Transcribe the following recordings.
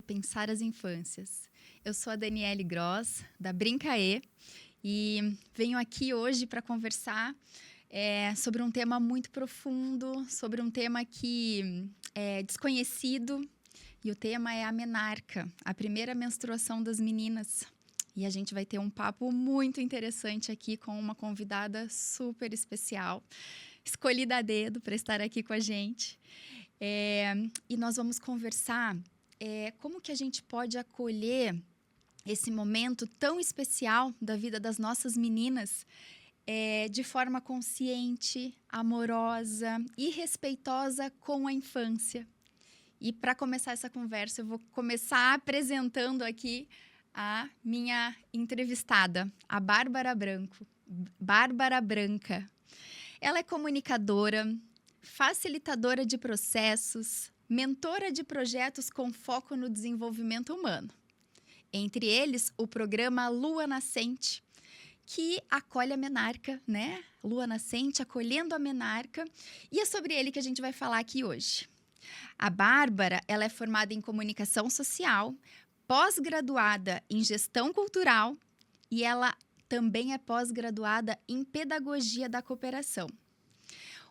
Pensar as infâncias. Eu sou a Daniele Gross, da Brincaê, e venho aqui hoje para conversar sobre um tema muito profundo, sobre um tema que é desconhecido, e o tema é a menarca, a primeira menstruação das meninas. E a gente vai ter um papo muito interessante aqui com uma convidada super especial, escolhida a dedo para estar aqui com a gente. E nós vamos conversar como que a gente pode acolher esse momento tão especial da vida das nossas meninas de forma consciente, amorosa e respeitosa com a infância. E para começar essa conversa, eu vou começar apresentando aqui a minha entrevistada, a Bárbara Branca. Ela é comunicadora, facilitadora de processos, mentora de projetos com foco no desenvolvimento humano. Entre eles, o programa Lua Nascente, que acolhe a menarca, né? Lua Nascente, acolhendo a menarca. E é sobre ele que a gente vai falar aqui hoje. A Bárbara, ela é formada em comunicação social, pós-graduada em gestão cultural e ela também é pós-graduada em pedagogia da cooperação.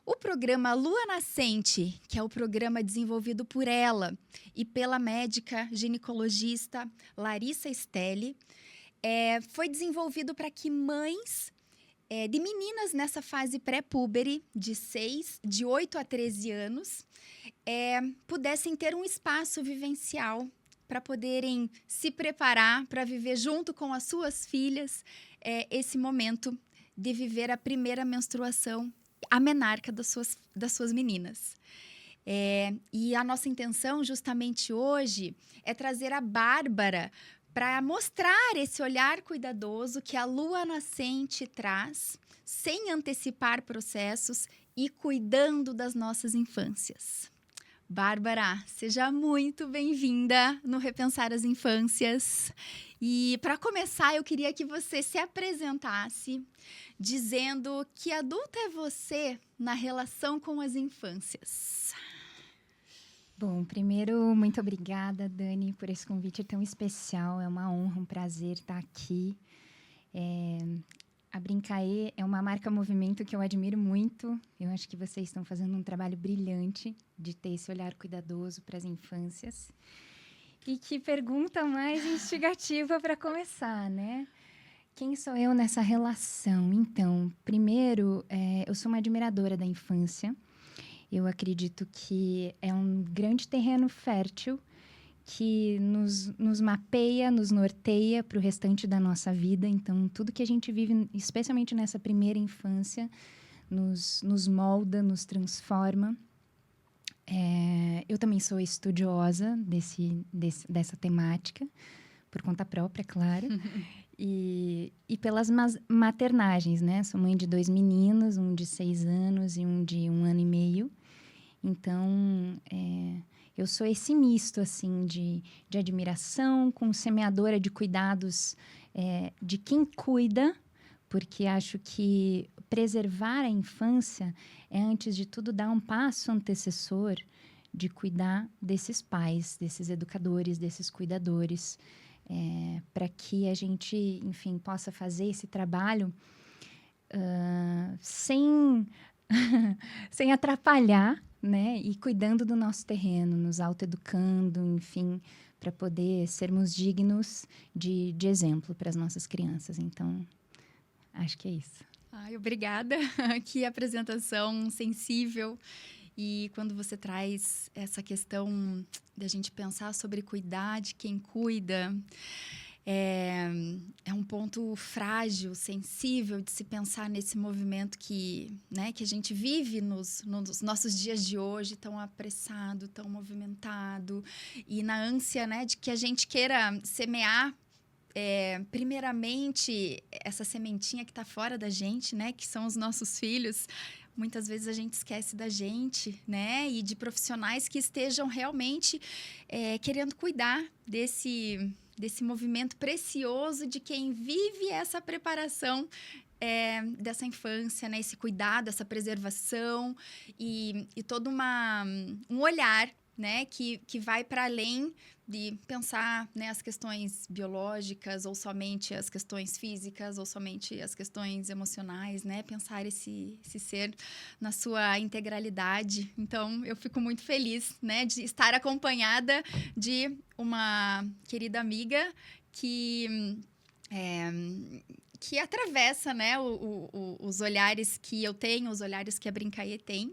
O programa Lua Nascente, que é o programa desenvolvido por ela e pela médica ginecologista Larissa Stelli, foi desenvolvido para que mães de meninas nessa fase pré-púbere, de 8 a 13 anos, pudessem ter um espaço vivencial para poderem se preparar para viver junto com as suas filhas esse momento de viver a primeira menstruação, a menarca das suas meninas. E a nossa intenção, justamente hoje, é trazer a Bárbara para mostrar esse olhar cuidadoso que a Lua Nascente traz, sem antecipar processos e cuidando das nossas infâncias. Bárbara, seja muito bem-vinda no Repensar as Infâncias. E para começar, eu queria que você se apresentasse dizendo que adulta é você na relação com as infâncias. Bom, primeiro, muito obrigada, Dani, por esse convite tão especial. É uma honra, um prazer estar aqui. A Brincaê é uma marca movimento que eu admiro muito. Eu acho que vocês estão fazendo um trabalho brilhante de ter esse olhar cuidadoso para as infâncias. E que pergunta mais instigativa para começar, né? Quem sou eu nessa relação? Então, primeiro, eu sou uma admiradora da infância. Eu acredito que é um grande terreno fértil que nos mapeia, nos norteia para o restante da nossa vida. Então, tudo que a gente vive, especialmente nessa primeira infância, nos molda, nos transforma. Eu também sou estudiosa dessa temática, por conta própria, claro. E pelas maternagens, né? Sou mãe de 2 meninos, um de 6 anos e um de 1 ano e meio. Então, eu sou esse misto, assim, de admiração com semeadora de cuidados de quem cuida, porque acho que preservar a infância é, antes de tudo, dar um passo antecessor de cuidar desses pais, desses educadores, desses cuidadores, para que a gente, enfim, possa fazer esse trabalho sem atrapalhar, né? E cuidando do nosso terreno, nos autoeducando, enfim, para poder sermos dignos de exemplo para as nossas crianças. Então, acho que é isso. Ai, obrigada. Que apresentação sensível. E quando você traz essa questão de a gente pensar sobre cuidar de quem cuida, é um ponto frágil, sensível de se pensar nesse movimento que a gente vive nos nossos dias de hoje, tão apressado, tão movimentado, e na ânsia, né, de que a gente queira semear primeiramente essa sementinha que está fora da gente, né, que são os nossos filhos. Muitas vezes a gente esquece da gente, né? E de profissionais que estejam realmente querendo cuidar desse movimento precioso de quem vive essa preparação dessa infância, né? Esse cuidado, essa preservação e todo um olhar né, que vai para além de pensar, né, as questões biológicas ou somente as questões físicas ou somente as questões emocionais, né, pensar esse ser na sua integralidade. Então, eu fico muito feliz, né, de estar acompanhada de uma querida amiga que é, que atravessa, né, os olhares que eu tenho, os olhares que a Brincaê tem.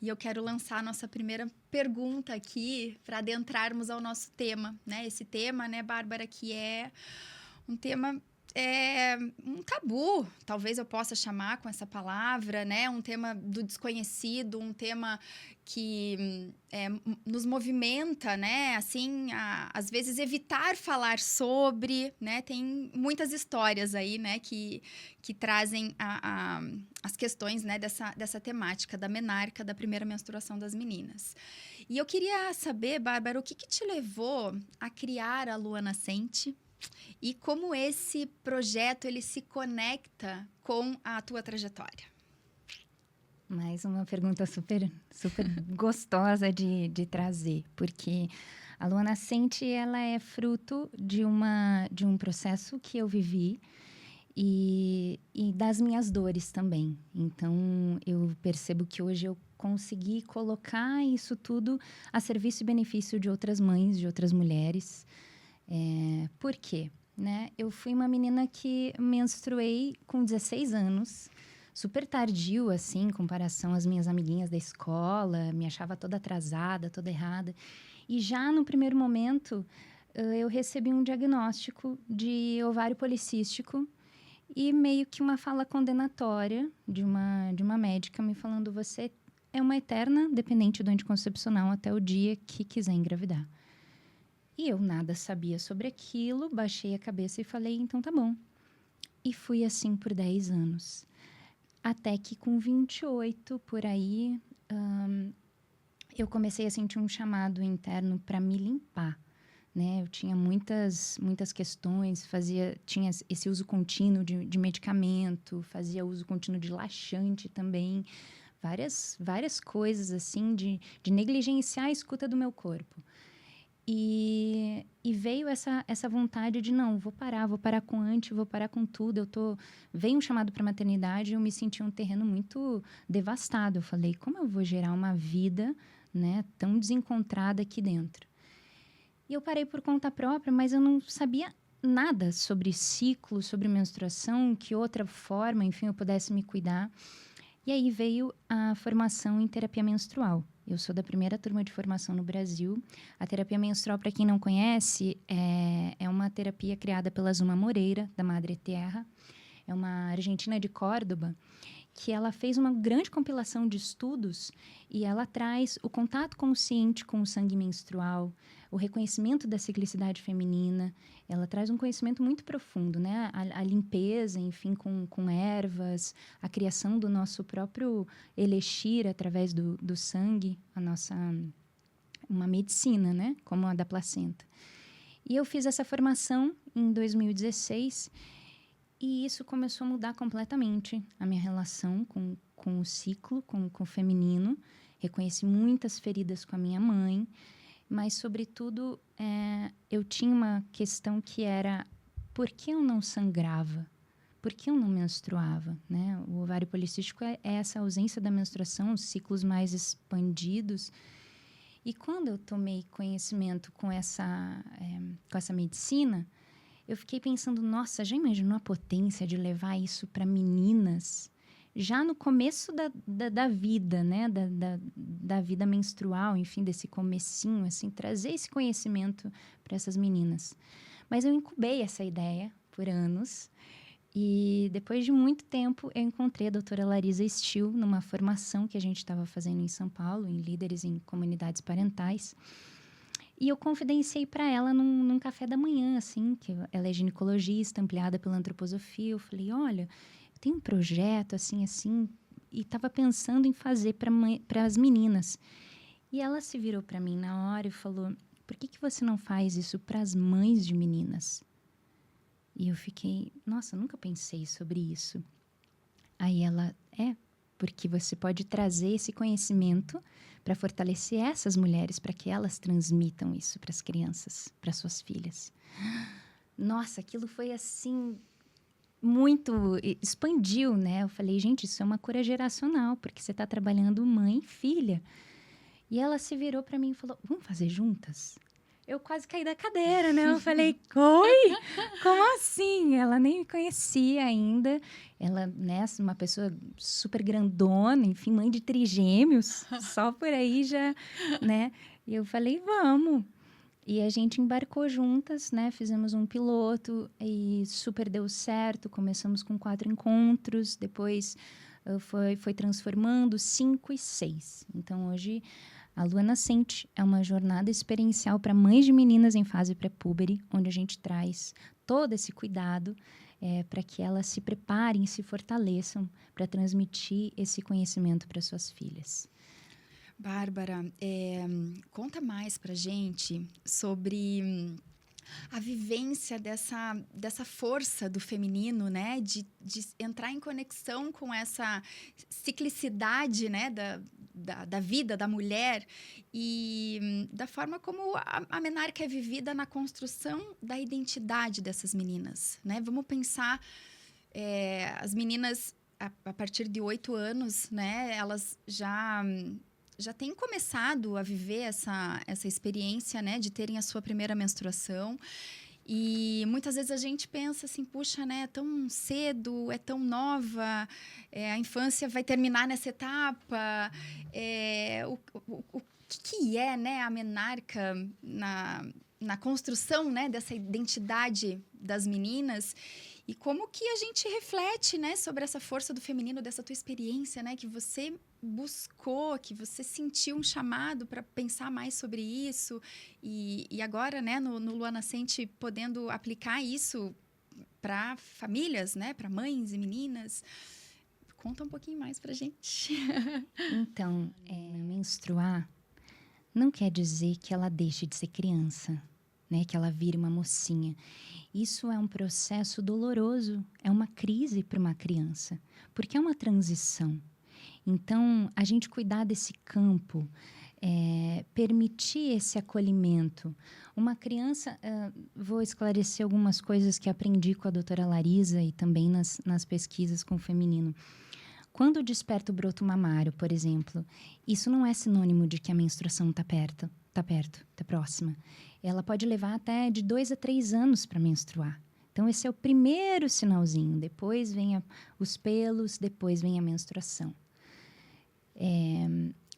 E eu quero lançar a nossa primeira pergunta aqui para adentrarmos ao nosso tema, né? Esse tema, né, Bárbara, que é um tema um tabu, talvez eu possa chamar com essa palavra, né? Um tema do desconhecido, um tema que nos movimenta, né? Assim, às vezes evitar falar sobre, né? Tem muitas histórias aí, né? Que trazem as questões, né? Dessa temática da menarca, da primeira menstruação das meninas. E eu queria saber, Bárbara, o que te levou a criar a Lua Nascente? E como esse projeto ele se conecta com a tua trajetória? Mais uma pergunta super gostosa de trazer, porque a Lua Nascente ela é fruto de um processo que eu vivi e das minhas dores também. Então, eu percebo que hoje eu consegui colocar isso tudo a serviço e benefício de outras mães, de outras mulheres. Por quê? Né? Eu fui uma menina que menstruei com 16 anos, super tardio, assim, em comparação às minhas amiguinhas da escola, me achava toda atrasada, toda errada. E já no primeiro momento, eu recebi um diagnóstico de ovário policístico e meio que uma fala condenatória de uma médica me falando: você é uma eterna dependente do anticoncepcional até o dia que quiser engravidar. E eu nada sabia sobre aquilo, baixei a cabeça e falei, então tá bom. E fui assim por 10 anos. Até que com 28, por aí, eu comecei a sentir um chamado interno para me limpar. Né? Eu tinha muitas questões, tinha esse uso contínuo de medicamento, fazia uso contínuo de laxante também. Várias coisas assim de negligenciar a escuta do meu corpo. E veio essa vontade de, não, vou parar com vou parar com tudo. Veio um chamado para maternidade e eu me senti um terreno muito devastado. Eu falei, como eu vou gerar uma vida, né, tão desencontrada aqui dentro? E eu parei por conta própria, mas eu não sabia nada sobre ciclo, sobre menstruação, que outra forma, enfim, eu pudesse me cuidar. E aí veio a formação em terapia menstrual. Eu sou da primeira turma de formação no Brasil. A terapia menstrual, para quem não conhece, é uma terapia criada pela Zuma Moreira, da Madre Terra. É uma argentina de Córdoba, que ela fez uma grande compilação de estudos e ela traz o contato consciente com o sangue menstrual, o reconhecimento da ciclicidade feminina. Ela traz um conhecimento muito profundo, né? A limpeza, enfim, com ervas, a criação do nosso próprio elixir através do sangue, uma medicina, né? Como a da placenta. E eu fiz essa formação em 2016 e isso começou a mudar completamente a minha relação com o ciclo, com o feminino. Reconheci muitas feridas com a minha mãe, mas, sobretudo, eu tinha uma questão que era: por que eu não sangrava? Por que eu não menstruava? Né? O ovário policístico é essa ausência da menstruação, os ciclos mais expandidos. E quando eu tomei conhecimento com essa medicina, eu fiquei pensando, nossa, já imaginou a potência de levar isso para meninas? Já no começo da vida, né? Da vida menstrual, enfim, desse comecinho, assim, trazer esse conhecimento para essas meninas. Mas eu incubei essa ideia por anos e depois de muito tempo eu encontrei a doutora Larisa Stil numa formação que a gente estava fazendo em São Paulo, em líderes em comunidades parentais. E eu confidenciei para ela num café da manhã, assim, que ela é ginecologista, ampliada pela antroposofia. Eu falei, olha, eu tenho um projeto, assim, e estava pensando em fazer para as meninas. E ela se virou para mim na hora e falou, por que você não faz isso para as mães de meninas? E eu fiquei, nossa, nunca pensei sobre isso. Aí ela, porque você pode trazer esse conhecimento para fortalecer essas mulheres, para que elas transmitam isso para as crianças, para suas filhas. Nossa, aquilo foi assim muito, expandiu, né? Eu falei, gente, isso é uma cura geracional, porque você está trabalhando mãe e filha. E ela se virou para mim e falou, vamos fazer juntas? Eu quase caí da cadeira, né? Eu falei, oi? Como assim? Ela nem me conhecia ainda. Ela, né, uma pessoa super grandona, enfim, mãe de trigêmeos. Só por aí já, né? E eu falei, vamos. E a gente embarcou juntas, né? Fizemos um piloto e super deu certo. Começamos com 4 encontros, depois foi transformando 5 e 6. Então, hoje, a Lua Nascente é uma jornada experiencial para mães de meninas em fase pré-púbere, onde a gente traz todo esse cuidado para que elas se preparem e se fortaleçam para transmitir esse conhecimento para suas filhas. Bárbara, conta mais pra gente sobre a vivência dessa força do feminino, né? De entrar em conexão com essa ciclicidade, né? Da vida da mulher e da forma como a menarca é vivida na construção da identidade dessas meninas, né? Vamos pensar as meninas a partir de 8 anos, né? Elas já têm começado a viver essa experiência, né, de terem a sua primeira menstruação. E muitas vezes a gente pensa assim, puxa, né, é tão cedo, é tão nova, a infância vai terminar nessa etapa. O que é, né, a menarca na construção, né, dessa identidade das meninas? E como que a gente reflete, né, sobre essa força do feminino, dessa tua experiência, né, que você buscou, que você sentiu um chamado para pensar mais sobre isso e agora, né, no Lua Nascente, podendo aplicar isso para famílias, né, para mães e meninas. Conta um pouquinho mais para gente. Então, menstruar não quer dizer que ela deixe de ser criança, né, que ela vire uma mocinha. Isso é um processo doloroso, é uma crise para uma criança, porque é uma transição. Então, a gente cuidar desse campo, permitir esse acolhimento. Uma criança, vou esclarecer algumas coisas que aprendi com a doutora Larisa e também nas pesquisas com o feminino. Quando desperta o broto mamário, por exemplo, isso não é sinônimo de que a menstruação está perto, está próxima. Ela pode levar até de 2 a 3 anos para menstruar. Então, esse é o primeiro sinalzinho. Depois vem os pelos, depois vem a menstruação.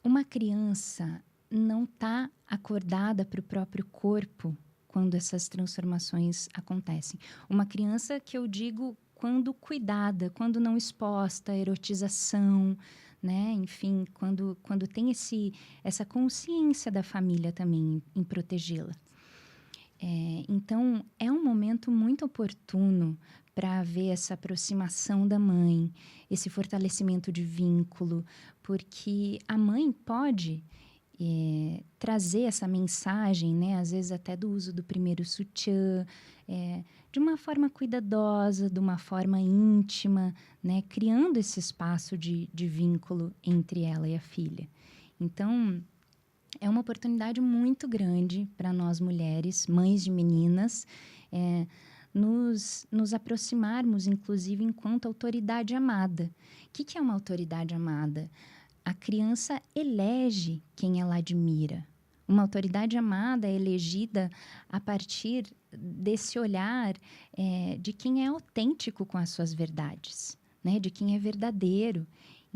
Uma criança não está acordada para o próprio corpo quando essas transformações acontecem. Uma criança que eu digo quando cuidada, quando não exposta à erotização, né? Enfim, quando tem essa consciência da família também em protegê-la. Então, é um momento muito oportuno para haver essa aproximação da mãe, esse fortalecimento de vínculo, porque a mãe pode trazer essa mensagem, né, às vezes até do uso do primeiro sutiã, de uma forma cuidadosa, de uma forma íntima, né, criando esse espaço de vínculo entre ela e a filha. Então, é uma oportunidade muito grande para nós mulheres, mães de meninas, nos aproximarmos, inclusive, enquanto autoridade amada. O que é uma autoridade amada? A criança elege quem ela admira. Uma autoridade amada é elegida a partir desse olhar de quem é autêntico com as suas verdades, né? De quem é verdadeiro.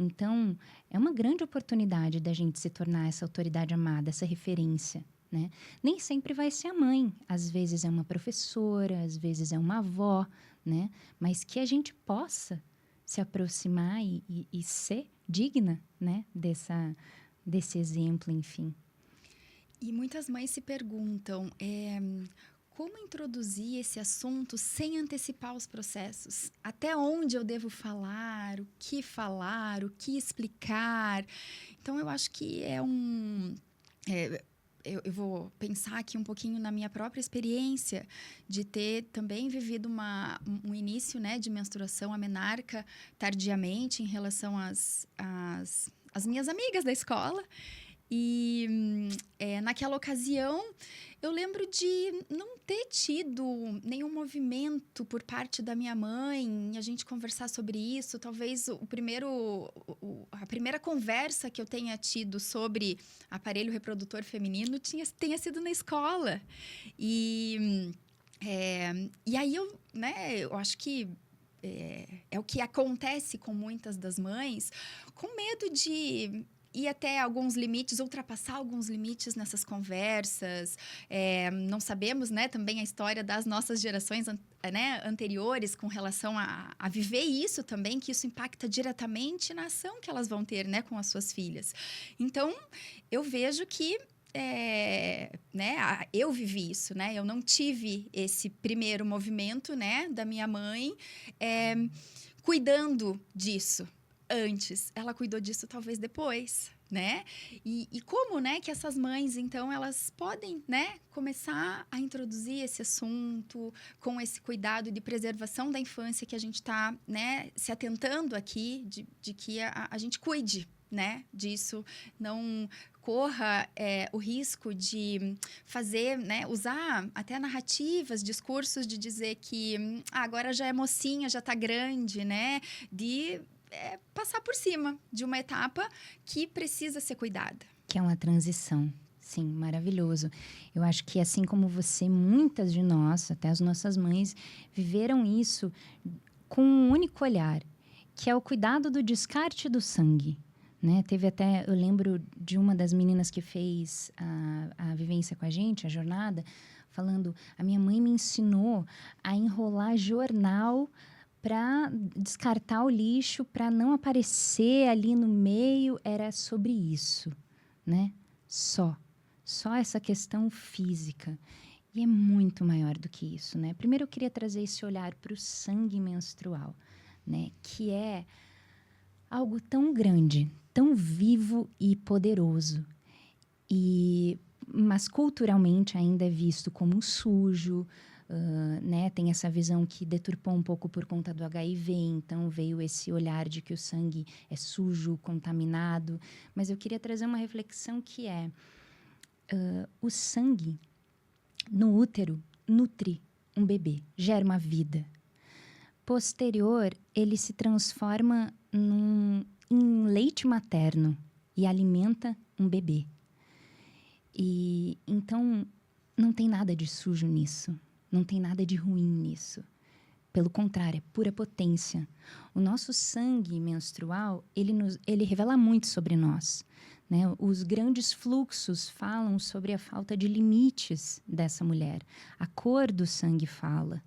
Então, é uma grande oportunidade da gente se tornar essa autoridade amada, essa referência, né? Nem sempre vai ser a mãe. Às vezes é uma professora, às vezes é uma avó, né? Mas que a gente possa se aproximar e ser digna, né? Desse exemplo, enfim. E muitas mães se perguntam como introduzir esse assunto sem antecipar os processos? Até onde eu devo falar, o que explicar? Então, eu acho que eu vou pensar aqui um pouquinho na minha própria experiência de ter também vivido um início, né, de menstruação amenarca tardiamente em relação às minhas amigas da escola. E naquela ocasião, eu lembro de não ter tido nenhum movimento por parte da minha mãe, a gente conversar sobre isso. Talvez a primeira conversa que eu tenha tido sobre aparelho reprodutor feminino tenha sido na escola. E aí eu acho que é o que acontece com muitas das mães, com medo de ir até alguns limites, ultrapassar alguns limites nessas conversas. Não sabemos, né, também a história das nossas gerações anteriores com relação a viver isso também, que isso impacta diretamente na ação que elas vão ter, né, com as suas filhas. Então, eu vejo que eu vivi isso, né? Eu não tive esse primeiro movimento, né, da minha mãe cuidando disso antes. Ela cuidou disso talvez depois, né? E como, né, que essas mães, então, elas podem, né, começar a introduzir esse assunto com esse cuidado de preservação da infância que a gente está, né, se atentando aqui, de que a gente cuide, né, disso, não corra o risco de fazer, né, usar até narrativas, discursos de dizer que agora já é mocinha, já está grande, né, de passar por cima de uma etapa que precisa ser cuidada. Que é uma transição. Sim, maravilhoso. Eu acho que, assim como você, muitas de nós, até as nossas mães, viveram isso com um único olhar, que é o cuidado do descarte do sangue. Né? Teve até, eu lembro de uma das meninas que fez a vivência com a gente, a jornada, falando, a minha mãe me ensinou a enrolar jornal para descartar o lixo, para não aparecer ali no meio, era sobre isso, né? Só essa questão física. E é muito maior do que isso, né? Primeiro eu queria trazer esse olhar para o sangue menstrual, né? Que é algo tão grande, tão vivo e poderoso. Mas culturalmente ainda é visto como sujo, né? Tem essa visão que deturpou um pouco por conta do HIV, então veio esse olhar de que o sangue é sujo, contaminado. Mas eu queria trazer uma reflexão que é o sangue no útero nutre um bebê, gera uma vida. Posterior, ele se transforma em leite materno e alimenta um bebê. E então não tem nada de sujo nisso, não tem nada de ruim nisso. Pelo contrário, é pura potência. O nosso sangue menstrual, ele revela muito sobre nós, né? Os grandes fluxos falam sobre a falta de limites dessa mulher. A cor do sangue fala.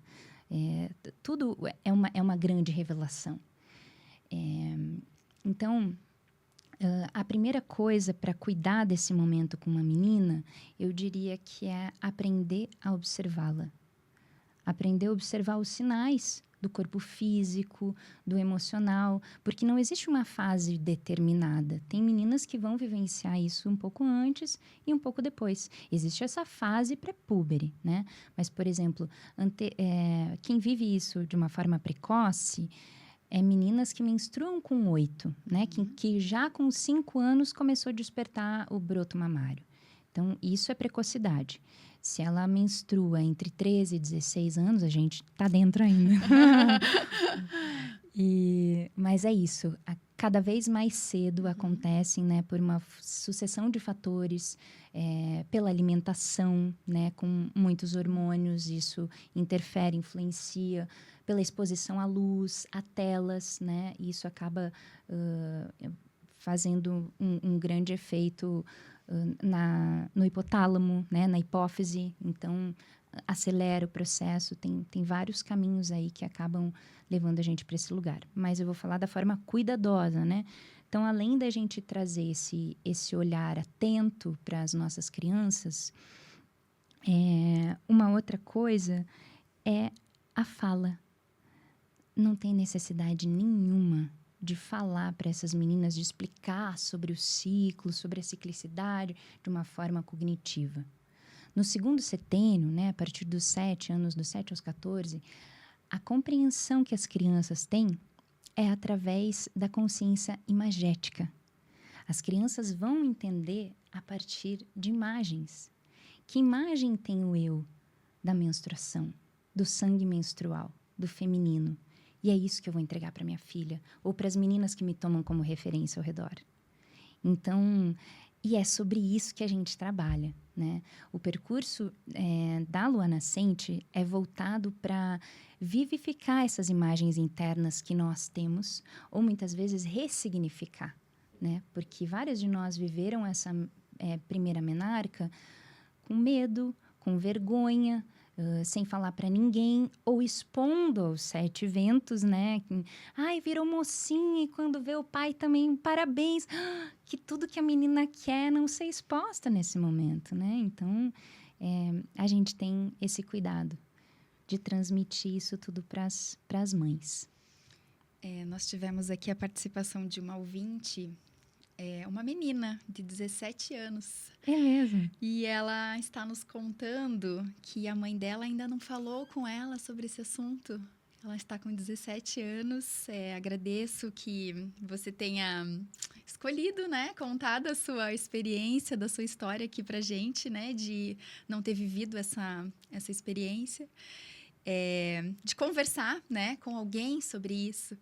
Tudo é uma grande revelação. Então, a primeira coisa para cuidar desse momento com uma menina, eu diria que é aprender a observá-la. Aprender a observar os sinais do corpo físico, do emocional, porque não existe uma fase determinada. Tem meninas que vão vivenciar isso um pouco antes e um pouco depois. Existe essa fase pré-púbere, né? Mas, por exemplo, quem vive isso de uma forma precoce meninas que menstruam com 8, né? Que já com 5 anos começou a despertar o broto mamário. Então, isso é precocidade. Se ela menstrua entre 13 e 16 anos, a gente tá dentro ainda. Mas é isso. Cada vez mais cedo acontecem, né, por uma sucessão de fatores, pela alimentação, né, com muitos hormônios, isso interfere, influencia, pela exposição à luz, a telas, né, e isso acaba fazendo um grande efeito no hipotálamo, né, na hipófise. Então, acelera o processo. Tem vários caminhos aí que acabam levando a gente para esse lugar. Mas eu vou falar da forma cuidadosa, né? Então, além da gente trazer esse olhar atento para as nossas crianças, uma outra coisa é a fala. Não tem necessidade nenhuma de falar para essas meninas, de explicar sobre o ciclo, sobre a ciclicidade, de uma forma cognitiva. No segundo setênio, né, a partir dos 7 anos, dos 7 aos 14, a compreensão que as crianças têm é através da consciência imagética. As crianças vão entender a partir de imagens. Que imagem tem o eu da menstruação, do sangue menstrual, do feminino? E é isso que eu vou entregar para minha filha, ou para as meninas que me tomam como referência ao redor. Então, e é sobre isso que a gente trabalha, né? O percurso da Lua Nascente é voltado para vivificar essas imagens internas que nós temos, ou muitas vezes ressignificar, né? Porque várias de nós viveram essa primeira menarca com medo, com vergonha, sem falar para ninguém, ou expondo aos 7 ventos, né? Ai, virou mocinha, e quando vê o pai também, parabéns. Que tudo que a menina quer não ser exposta nesse momento, né? Então, a gente tem esse cuidado de transmitir isso tudo para as mães. Nós tivemos aqui a participação de uma ouvinte, uma menina de 17 anos. É mesmo? E ela está nos contando que a mãe dela ainda não falou com ela sobre esse assunto. Ela está com 17 anos. Agradeço que você tenha escolhido, né, contado a sua experiência, da sua história aqui pra gente, né, de não ter vivido essa experiência, de conversar, né, com alguém sobre isso.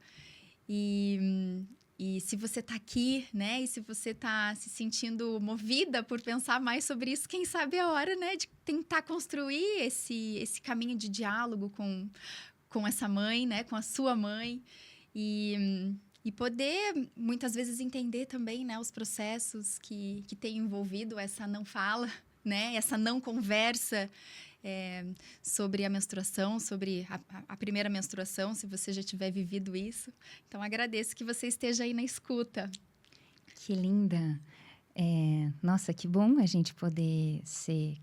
E se você está aqui, né, e se você está se sentindo movida por pensar mais sobre isso, quem sabe é a hora, né, de tentar construir esse caminho de diálogo com essa mãe, né, com a sua mãe, e poder, muitas vezes, entender também, né, os processos que tem envolvido essa não fala, né, essa não conversa sobre a menstruação, sobre a primeira menstruação, se você já tiver vivido isso. Então, agradeço que você esteja aí na escuta. Que linda! Nossa, que bom a gente poder ser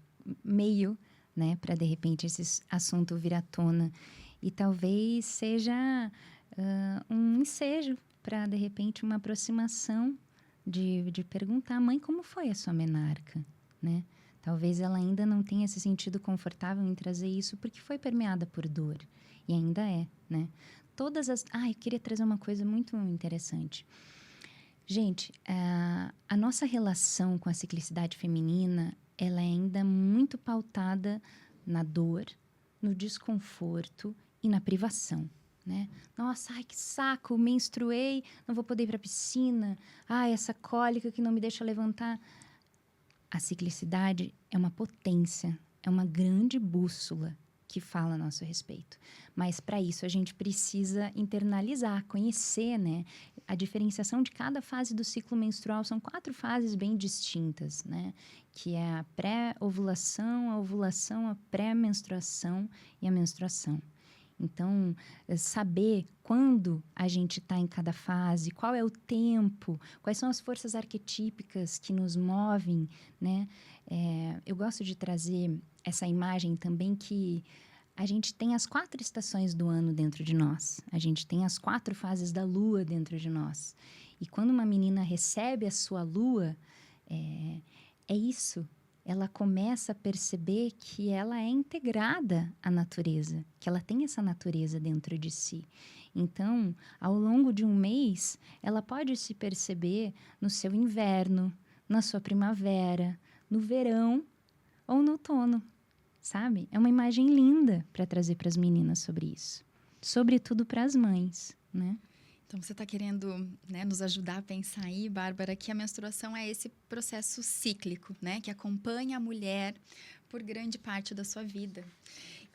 meio, né, para, de repente, esse assunto vir à tona. E talvez seja um ensejo para, de repente, uma aproximação de perguntar, mãe, como foi a sua menarca, né? Talvez ela ainda não tenha se sentido confortável em trazer isso porque foi permeada por dor. E ainda é, né? Eu queria trazer uma coisa muito interessante. Gente, a nossa relação com a ciclicidade feminina, ela é ainda muito pautada na dor, no desconforto e na privação, né? Nossa, ai, que saco, menstruei, não vou poder ir para a piscina. Ai, essa cólica que não me deixa levantar. A ciclicidade é uma potência, é uma grande bússola que fala a nosso respeito. Mas, para isso, a gente precisa internalizar, conhecer, né? A diferenciação de cada fase do ciclo menstrual são 4 fases bem distintas, né? Que é a pré-ovulação, a ovulação, a pré-menstruação e a menstruação. Então, saber quando a gente está em cada fase, qual é o tempo, quais são as forças arquetípicas que nos movem, né? Eu gosto de trazer essa imagem também que a gente tem as 4 estações do ano dentro de nós. A gente tem as 4 fases da lua dentro de nós. E quando uma menina recebe a sua lua, é isso. Ela começa a perceber que ela é integrada à natureza, que ela tem essa natureza dentro de si. Então, ao longo de um mês, ela pode se perceber no seu inverno, na sua primavera, no verão ou no outono, sabe? É uma imagem linda para trazer para as meninas sobre isso. Sobretudo para as mães, né? Então, você está querendo, né, nos ajudar a pensar aí, Bárbara, que a menstruação é esse processo cíclico, né? Que acompanha a mulher por grande parte da sua vida.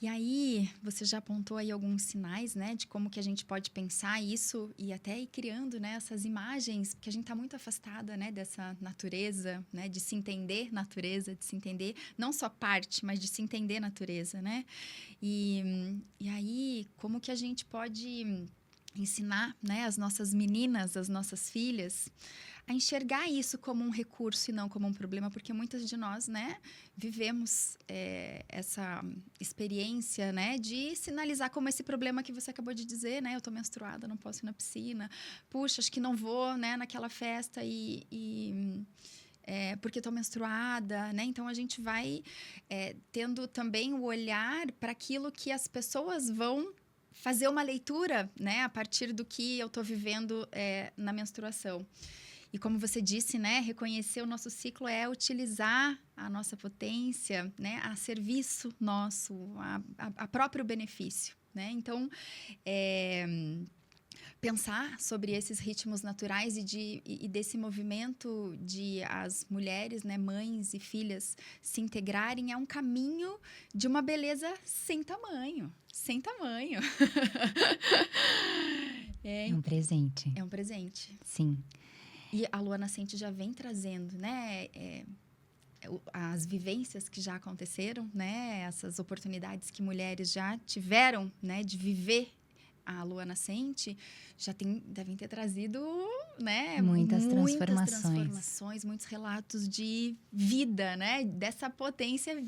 E aí, você já apontou aí alguns sinais, né? De como que a gente pode pensar isso e até ir criando, né, essas imagens, porque a gente está muito afastada, né, dessa natureza, né? De se entender natureza, de se entender não só parte, mas de se entender natureza, né? E aí, como que a gente pode ensinar, né, as nossas meninas, as nossas filhas, a enxergar isso como um recurso e não como um problema, porque muitas de nós, né, vivemos essa experiência, né, de sinalizar como esse problema que você acabou de dizer, né, eu tô menstruada, não posso ir na piscina, puxa, acho que não vou, né, naquela festa porque estou menstruada, né? Então a gente vai tendo também o olhar para aquilo que as pessoas vão fazer uma leitura, né, a partir do que eu estou vivendo na menstruação. E como você disse, né, reconhecer o nosso ciclo é utilizar a nossa potência, né, a serviço nosso, a próprio benefício, né? Então, pensar sobre esses ritmos naturais e desse movimento de as mulheres, né, mães e filhas se integrarem é um caminho de uma beleza sem tamanho, sem tamanho. É um presente. É um presente. Sim. E a lua nascente já vem trazendo, né, as vivências que já aconteceram, né, essas oportunidades que mulheres já tiveram, né, de viver a lua nascente, devem ter trazido, né, Muitas transformações, muitos relatos de vida, né, dessa potência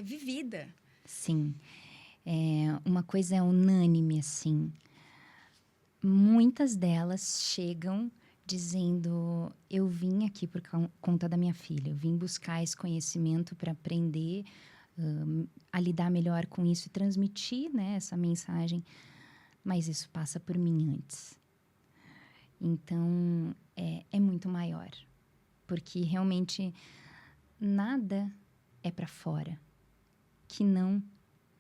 vivida. Sim. Uma coisa é unânime, assim. Muitas delas chegam dizendo: eu vim aqui por conta da minha filha, eu vim buscar esse conhecimento para aprender a lidar melhor com isso e transmitir, né, essa mensagem, mas isso passa por mim antes. Então, é muito maior, porque realmente nada é para fora que não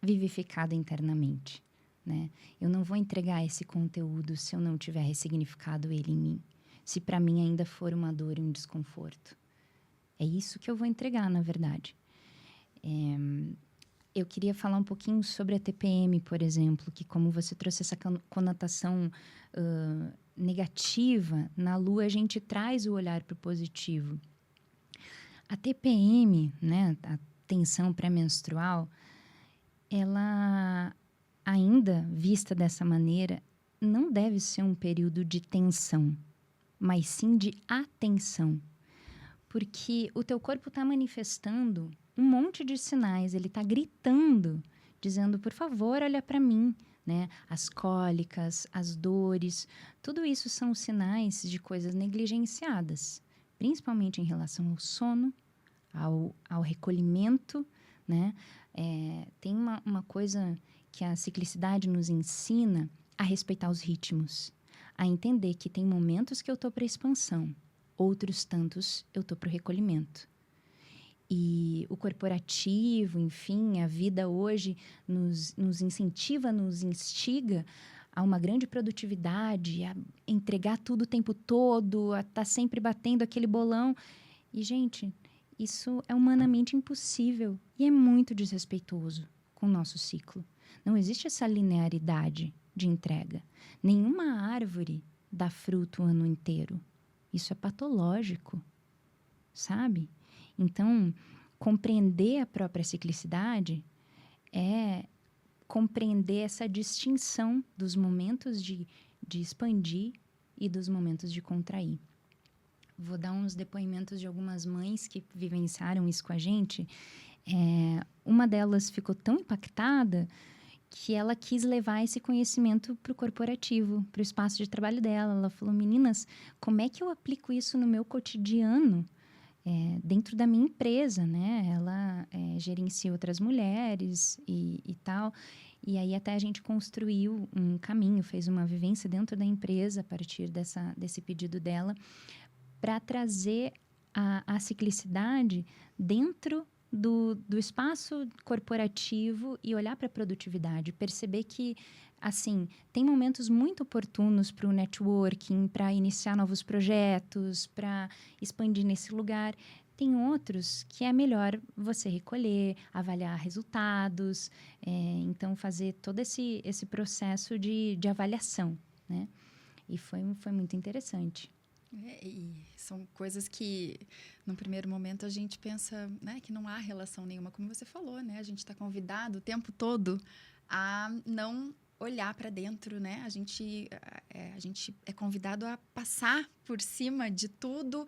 vivificado internamente. Né? Eu não vou entregar esse conteúdo se eu não tiver ressignificado ele em mim. Se para mim ainda for uma dor e um desconforto. É isso que eu vou entregar, na verdade. Eu queria falar um pouquinho sobre a TPM, por exemplo, que como você trouxe essa conotação negativa, na Lua a gente traz o olhar para o positivo. A TPM, né, a tensão pré-menstrual, ela, ainda vista dessa maneira, não deve ser um período de tensão, mas sim de atenção. Porque o teu corpo está manifestando um monte de sinais, ele está gritando, dizendo, por favor, olha para mim. Né? As cólicas, as dores, tudo isso são sinais de coisas negligenciadas, principalmente em relação ao sono, ao recolhimento, né? Tem uma coisa que a ciclicidade nos ensina a respeitar os ritmos, a entender que tem momentos que eu estou para expansão, outros tantos eu estou para o recolhimento. E o corporativo, enfim, a vida hoje nos incentiva, nos instiga a uma grande produtividade, a entregar tudo o tempo todo, a estar sempre batendo aquele bolão. E, gente, isso é humanamente impossível e é muito desrespeitoso com o nosso ciclo. Não existe essa linearidade de entrega. Nenhuma árvore dá fruto o ano inteiro. Isso é patológico, sabe? Então, compreender a própria ciclicidade é compreender essa distinção dos momentos de expandir e dos momentos de contrair. Vou dar uns depoimentos de algumas mães que vivenciaram isso com a gente. Uma delas ficou tão impactada que ela quis levar esse conhecimento para o corporativo, para o espaço de trabalho dela. Ela falou, meninas, como é que eu aplico isso no meu cotidiano? Dentro da minha empresa, né? Ela gerencia outras mulheres e tal. E aí até a gente construiu um caminho, fez uma vivência dentro da empresa a partir desse pedido dela, para trazer a ciclicidade dentro do espaço corporativo e olhar para a produtividade, perceber que, assim, tem momentos muito oportunos para o networking, para iniciar novos projetos, para expandir nesse lugar. Tem outros que é melhor você recolher, avaliar resultados, então fazer todo esse processo de avaliação, né? E foi muito interessante. E são coisas que, num primeiro momento, a gente pensa, né, que não há relação nenhuma, como você falou, né? A gente está convidado o tempo todo a não olhar para dentro, né? A gente A gente é convidado a passar por cima de tudo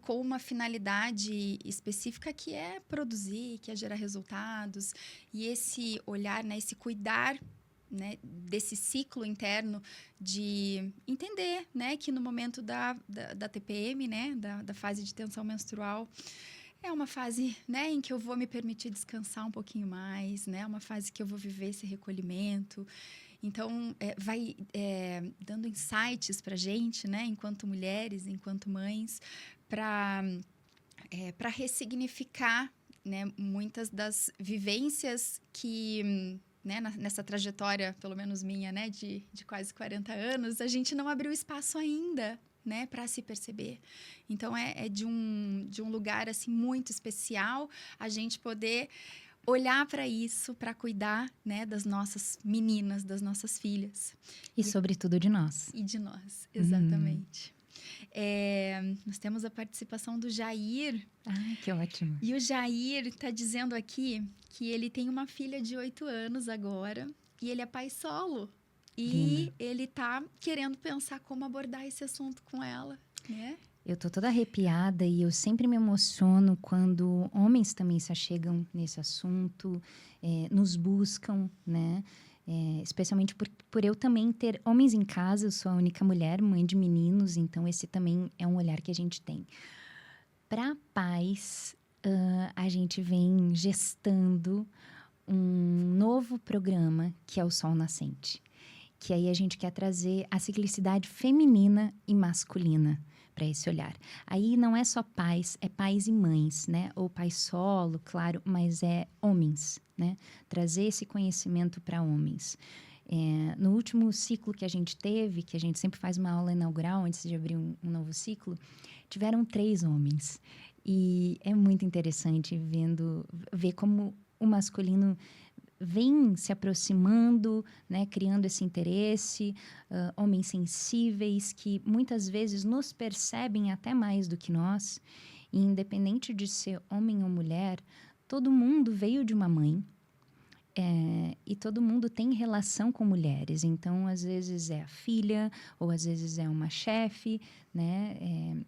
com uma finalidade específica que é produzir, que é gerar resultados. E esse olhar, né, esse cuidar, né, desse ciclo interno de entender, né, que no momento da TPM, né, da fase de tensão menstrual, é uma fase, né, em que eu vou me permitir descansar um pouquinho mais, né, uma fase que eu vou viver esse recolhimento. Então, vai dando insights para a gente, né, enquanto mulheres, enquanto mães, para ressignificar, né, muitas das vivências que, né, nessa trajetória, pelo menos minha, né, de quase 40 anos, a gente não abriu espaço ainda, né, para se perceber. Então, é de um lugar, assim, muito especial a gente poder olhar para isso, para cuidar, né, das nossas meninas, das nossas filhas. E sobretudo de nós. E de nós, exatamente. Nós temos a participação do Jair. Ah, que ótimo. E o Jair está dizendo aqui que ele tem uma filha de 8 anos agora e ele é pai solo. E Lindo. ele tá querendo pensar como abordar esse assunto com ela, né? Eu tô toda arrepiada e eu sempre me emociono quando homens também se achegam nesse assunto, nos buscam, né? Especialmente por eu também ter homens em casa, eu sou a única mulher, mãe de meninos, então esse também é um olhar que a gente tem. Para pais, a gente vem gestando um novo programa que é o Sol Nascente, que aí a gente quer trazer a ciclicidade feminina e masculina para esse olhar. Aí não é só pais, é pais e mães, né? Ou pai solo, claro, mas é homens, né? Trazer esse conhecimento para homens. No último ciclo que a gente teve, que a gente sempre faz uma aula inaugural antes de abrir um novo ciclo, tiveram 3 homens. E é muito interessante ver como o masculino vem se aproximando, né, criando esse interesse, homens sensíveis que muitas vezes nos percebem até mais do que nós. E independente de ser homem ou mulher, todo mundo veio de uma mãe. E todo mundo tem relação com mulheres. Então, às vezes é a filha, ou às vezes é uma chefe, né?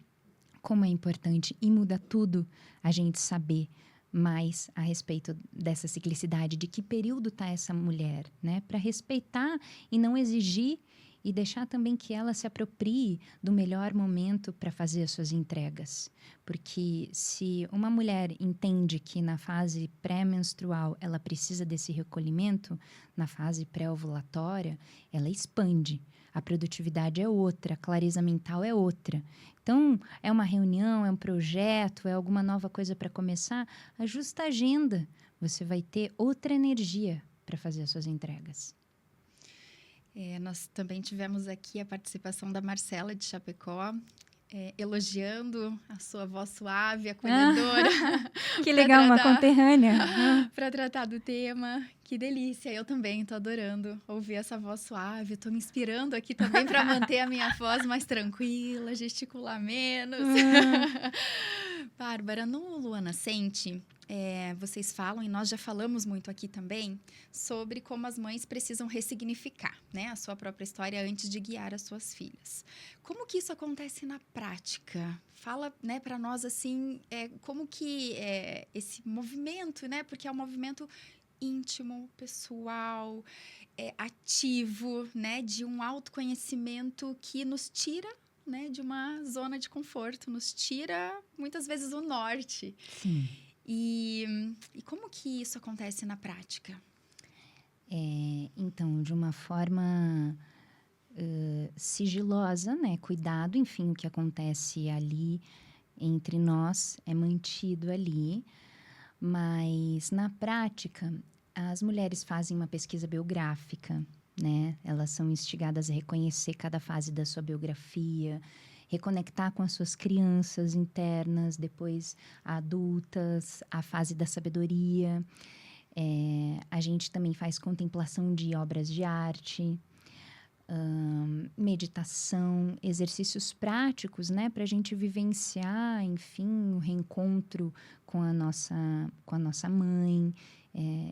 Como é importante e muda tudo a gente saber mais a respeito dessa ciclicidade, de que período está essa mulher, né? Para respeitar e não exigir e deixar também que ela se aproprie do melhor momento para fazer as suas entregas. Porque se uma mulher entende que na fase pré-menstrual ela precisa desse recolhimento, na fase pré-ovulatória, ela expande. A produtividade é outra, a clareza mental é outra. Então, é uma reunião, é um projeto, é alguma nova coisa para começar, ajusta a agenda. Você vai ter outra energia para fazer as suas entregas. Nós também tivemos aqui a participação da Marcela de Chapecó, elogiando a sua voz suave, acolhedora. Que legal, uma conterrânea. Para tratar do tema. Que delícia, eu também estou adorando ouvir essa voz suave. Estou me inspirando aqui também para manter a minha voz mais tranquila, gesticular menos. Bárbara, no Lua Nascente, vocês falam, e nós já falamos muito aqui também, sobre como as mães precisam ressignificar, né, a sua própria história antes de guiar as suas filhas. Como que isso acontece na prática? Fala, né, para nós, assim, como que esse movimento, né, porque é um movimento íntimo, pessoal, ativo, né, de um autoconhecimento que nos tira, né, de uma zona de conforto, nos tira muitas vezes o norte. Sim. E como que isso acontece na prática? Então, de uma forma sigilosa, né? Cuidado, enfim, o que acontece ali entre nós é mantido ali. Mas, na prática, as mulheres fazem uma pesquisa biográfica, né? Elas são instigadas a reconhecer cada fase da sua biografia, reconectar com as suas crianças internas, depois adultas, a fase da sabedoria. A gente também faz contemplação de obras de arte, meditação, exercícios práticos, né? Para a gente vivenciar, enfim, o reencontro com a nossa mãe.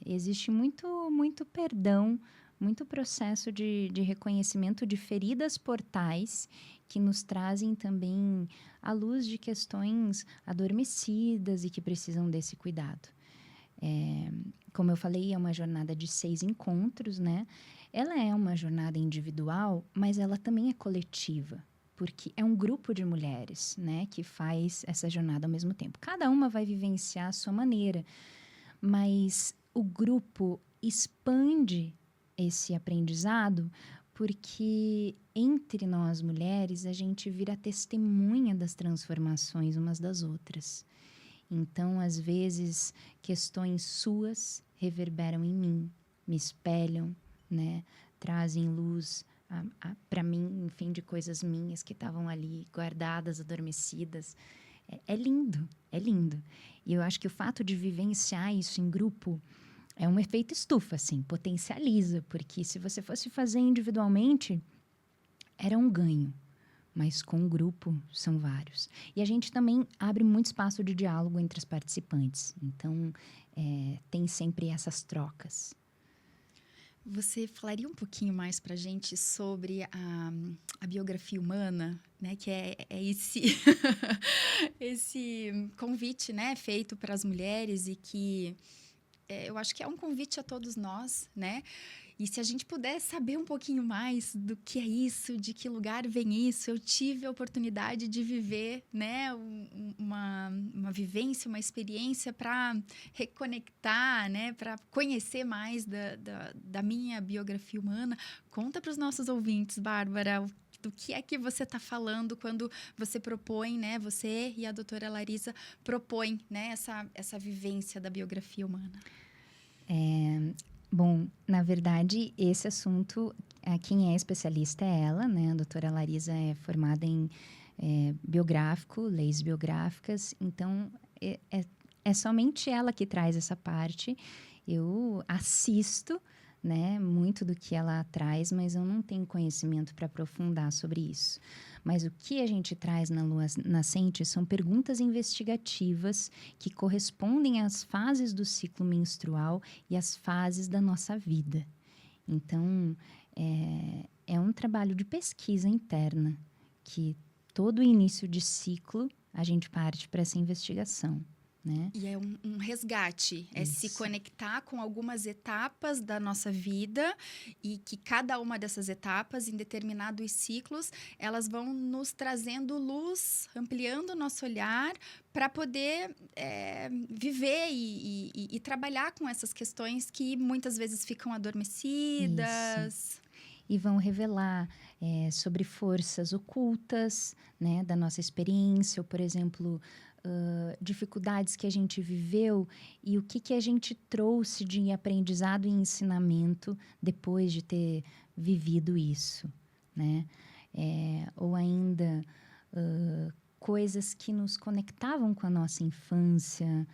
Existe muito, muito perdão, muito processo de reconhecimento de feridas portais que nos trazem também à luz de questões adormecidas e que precisam desse cuidado. Como eu falei, é uma jornada de 6 encontros, né? Ela é uma jornada individual, mas ela também é coletiva, porque é um grupo de mulheres, né, que faz essa jornada ao mesmo tempo. Cada uma vai vivenciar a sua maneira, mas o grupo expande esse aprendizado porque entre nós mulheres a gente vira testemunha das transformações umas das outras. Então, às vezes, questões suas reverberam em mim, me espelham, né? Trazem luz para mim, enfim, de coisas minhas que estavam ali guardadas, adormecidas. É lindo, é lindo. E eu acho que o fato de vivenciar isso em grupo é um efeito estufa, assim, potencializa, porque se você fosse fazer individualmente, era um ganho. Mas com o grupo são vários. E a gente também abre muito espaço de diálogo entre os participantes. Então, tem sempre essas trocas. Você falaria um pouquinho mais para a gente sobre a biografia humana, né? Que é esse, esse convite, né? Feito para as mulheres e que eu acho que é um convite a todos nós, né? E se a gente puder saber um pouquinho mais do que é isso, de que lugar vem isso, eu tive a oportunidade de viver, né, uma vivência, uma experiência para reconectar, né, para conhecer mais da minha biografia humana. Conta para os nossos ouvintes, Bárbara, do que é que você está falando quando você propõe, né, você e a doutora Larisa propõem, né, essa vivência da biografia humana. Bom, na verdade, esse assunto, quem é especialista é ela, né? A doutora Larisa é formada em biográfico, leis biográficas, então é somente ela que traz essa parte. Eu assisto, né, muito do que ela traz, mas eu não tenho conhecimento para aprofundar sobre isso. Mas o que a gente traz na Lua Nascente são perguntas investigativas que correspondem às fases do ciclo menstrual e às fases da nossa vida. Então, é um trabalho de pesquisa interna que todo início de ciclo a gente parte para essa investigação. Né? E é um resgate, é se conectar com algumas etapas da nossa vida e que cada uma dessas etapas, em determinados ciclos, elas vão nos trazendo luz, ampliando o nosso olhar para poder viver e trabalhar com essas questões que muitas vezes ficam adormecidas. Isso. E vão revelar sobre forças ocultas, né, da nossa experiência, ou, por exemplo, dificuldades que a gente viveu e o que a gente trouxe de aprendizado e ensinamento depois de ter vivido isso, né? Ou ainda coisas que nos conectavam com a nossa infância,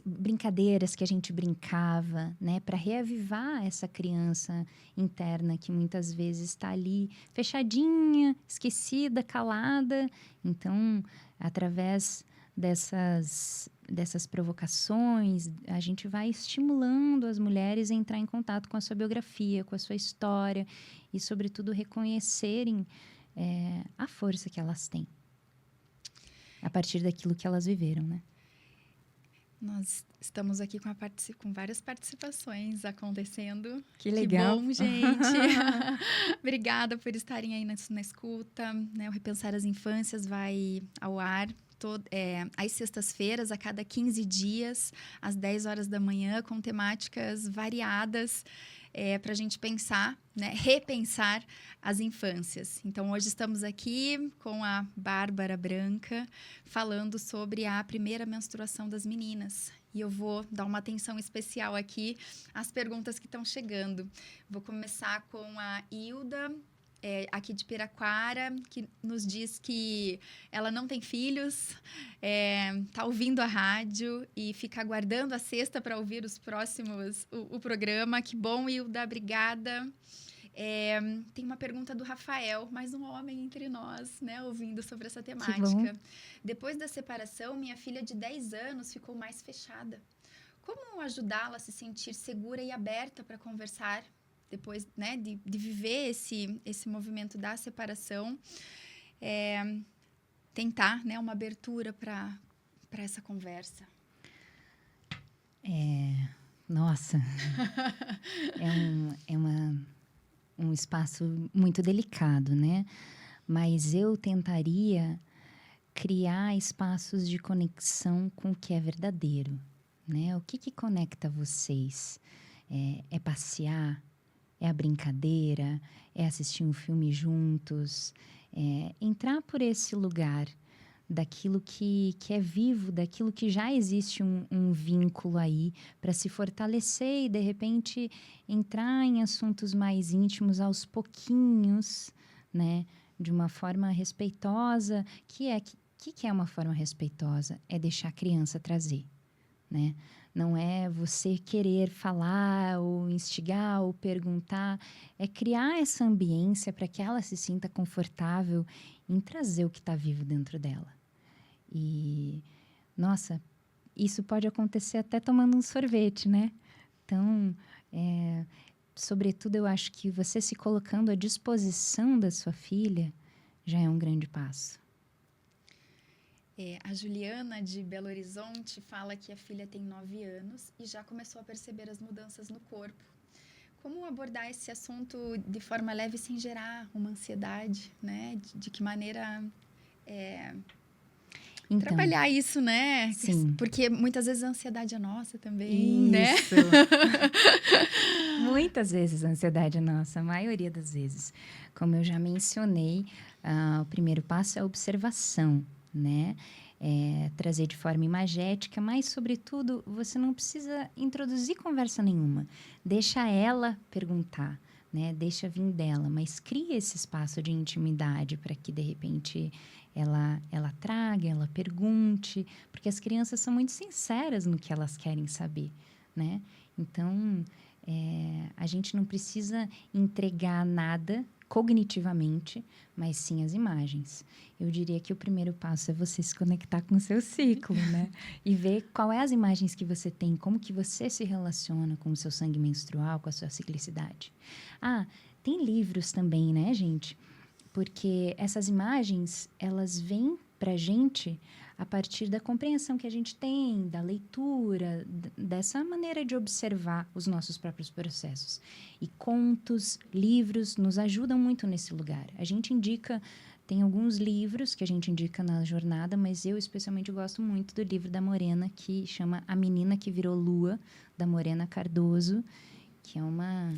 brincadeiras que a gente brincava, né, para reavivar essa criança interna que muitas vezes está ali fechadinha, esquecida, calada. Então, através dessas provocações, a gente vai estimulando as mulheres a entrar em contato com a sua biografia, com a sua história e, sobretudo, reconhecerem a força que elas têm a partir daquilo que elas viveram, né? Nós estamos aqui com várias participações acontecendo. Que legal. Que bom, gente. Obrigada por estarem aí na escuta. Né? O Repensar as Infâncias vai ao ar às sextas-feiras, a cada 15 dias, às 10 horas da manhã, com temáticas variadas para a gente pensar, né? Repensar as infâncias. Então, hoje estamos aqui com a Bárbara Branca, falando sobre a primeira menstruação das meninas. E eu vou dar uma atenção especial aqui às perguntas que estão chegando. Vou começar com a Hilda, aqui de Piraquara, que nos diz que ela não tem filhos, tá ouvindo a rádio e fica aguardando a sexta para ouvir os próximos, o programa. Que bom, Hilda, obrigada. Tem uma pergunta do Rafael, mais um homem entre nós, né, ouvindo sobre essa temática. Depois da separação, minha filha de 10 anos ficou mais fechada. como ajudá-la a se sentir segura e aberta para conversar depois, né, de viver esse movimento da separação, tentar, né, uma abertura para essa conversa. Nossa, um espaço muito delicado, né? Mas eu tentaria criar espaços de conexão com o que é verdadeiro, né? O que conecta vocês? É passear? É a brincadeira? É assistir um filme juntos? É entrar por esse lugar daquilo que é vivo, daquilo que já existe um vínculo aí para se fortalecer e, de repente, entrar em assuntos mais íntimos aos pouquinhos, né? De uma forma respeitosa. Que é uma forma respeitosa? É deixar a criança trazer, né? Não é você querer falar ou instigar ou perguntar. É criar essa ambiência para que ela se sinta confortável em trazer o que está vivo dentro dela. E, nossa, isso pode acontecer até tomando um sorvete, né? Então, sobretudo, eu acho que você se colocando à disposição da sua filha já é um grande passo. A Juliana, de Belo Horizonte, fala que a filha tem 9 anos e já começou a perceber as mudanças no corpo. Como abordar esse assunto de forma leve sem gerar uma ansiedade, né? De que maneira Então, trabalhar isso, né? Sim. Porque muitas vezes a ansiedade é nossa também, né? Isso. Muitas vezes a ansiedade é nossa, a maioria das vezes. Como eu já mencionei, o primeiro passo é a observação, né? Trazer de forma imagética, mas, sobretudo, você não precisa introduzir conversa nenhuma. Deixa ela perguntar, né? Deixa vir dela, mas cria esse espaço de intimidade para que, de repente, ela traga, ela pergunte, porque as crianças são muito sinceras no que elas querem saber, né? Então, a gente não precisa entregar nada cognitivamente, mas sim as imagens. Eu diria que o primeiro passo é você se conectar com o seu ciclo, né? E ver qual é as imagens que você tem, como que você se relaciona com o seu sangue menstrual, com a sua ciclicidade. Tem livros também, né, gente? Porque essas imagens, elas vêm para a gente a partir da compreensão que a gente tem, da leitura, dessa maneira de observar os nossos próprios processos. E contos, livros nos ajudam muito nesse lugar. A gente indica, tem alguns livros que a gente indica na jornada, mas eu especialmente gosto muito do livro da Morena, que chama A Menina que Virou Lua, da Morena Cardoso, que é uma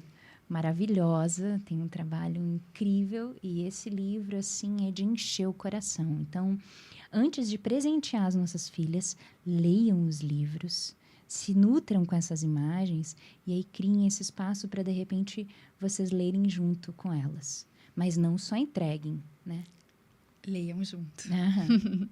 maravilhosa, tem um trabalho incrível, e esse livro, assim, é de encher o coração. Então, antes de presentear as nossas filhas, leiam os livros, se nutram com essas imagens e aí criem esse espaço para, de repente, vocês lerem junto com elas. Mas não só entreguem, né? Leiam junto. Uhum.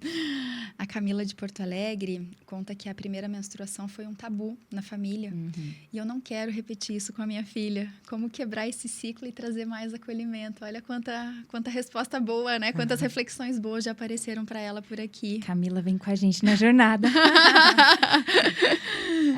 A Camila, de Porto Alegre, conta que a primeira menstruação foi um tabu na família. Uhum. E eu não quero repetir isso com a minha filha. Como quebrar esse ciclo e trazer mais acolhimento. Olha quanta resposta boa, né? Quantas reflexões boas já apareceram para ela por aqui. Camila, vem com a gente na jornada.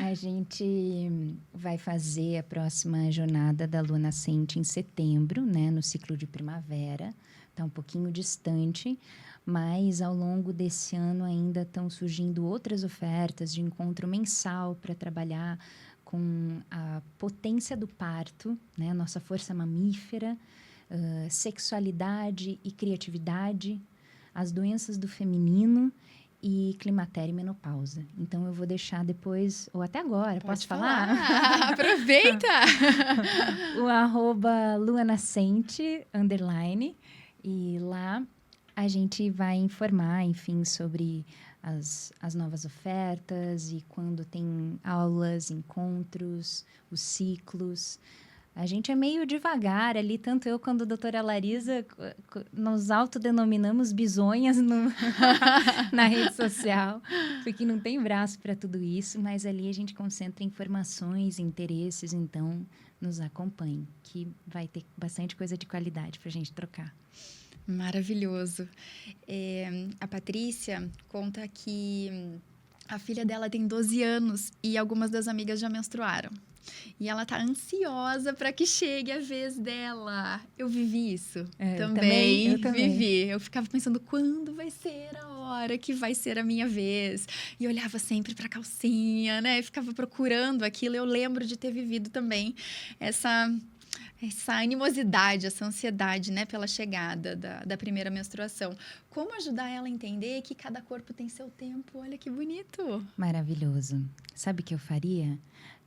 A gente vai fazer a próxima jornada da Lua Nascente em setembro, né? No ciclo de primavera. Está um pouquinho distante, mas ao longo desse ano ainda estão surgindo outras ofertas de encontro mensal para trabalhar com a potência do parto, né? Nossa força mamífera, sexualidade e criatividade, as doenças do feminino e climatério e menopausa. Então, eu vou deixar depois, ou até agora, posso falar? Aproveita! O @luanascente_, e lá a gente vai informar, enfim, sobre as novas ofertas e quando tem aulas, encontros, os ciclos. A gente é meio devagar ali, tanto eu quanto a doutora Larisa, nos autodenominamos bisonhas na rede social, porque não tem braço para tudo isso, mas ali a gente concentra informações, interesses, então nos acompanhe, que vai ter bastante coisa de qualidade para a gente trocar. Maravilhoso. A Patrícia conta que A filha dela tem 12 anos e algumas das amigas já menstruaram. E ela tá ansiosa para que chegue a vez dela. Eu vivi isso também. Eu também. Vivi. Eu ficava pensando quando vai ser a hora que vai ser a minha vez. E olhava sempre para a calcinha, né? E ficava procurando aquilo. Eu lembro de ter vivido também essa animosidade, essa ansiedade, né, pela chegada da primeira menstruação. Como ajudar ela a entender que cada corpo tem seu tempo? Olha que bonito. Maravilhoso. Sabe o que eu faria?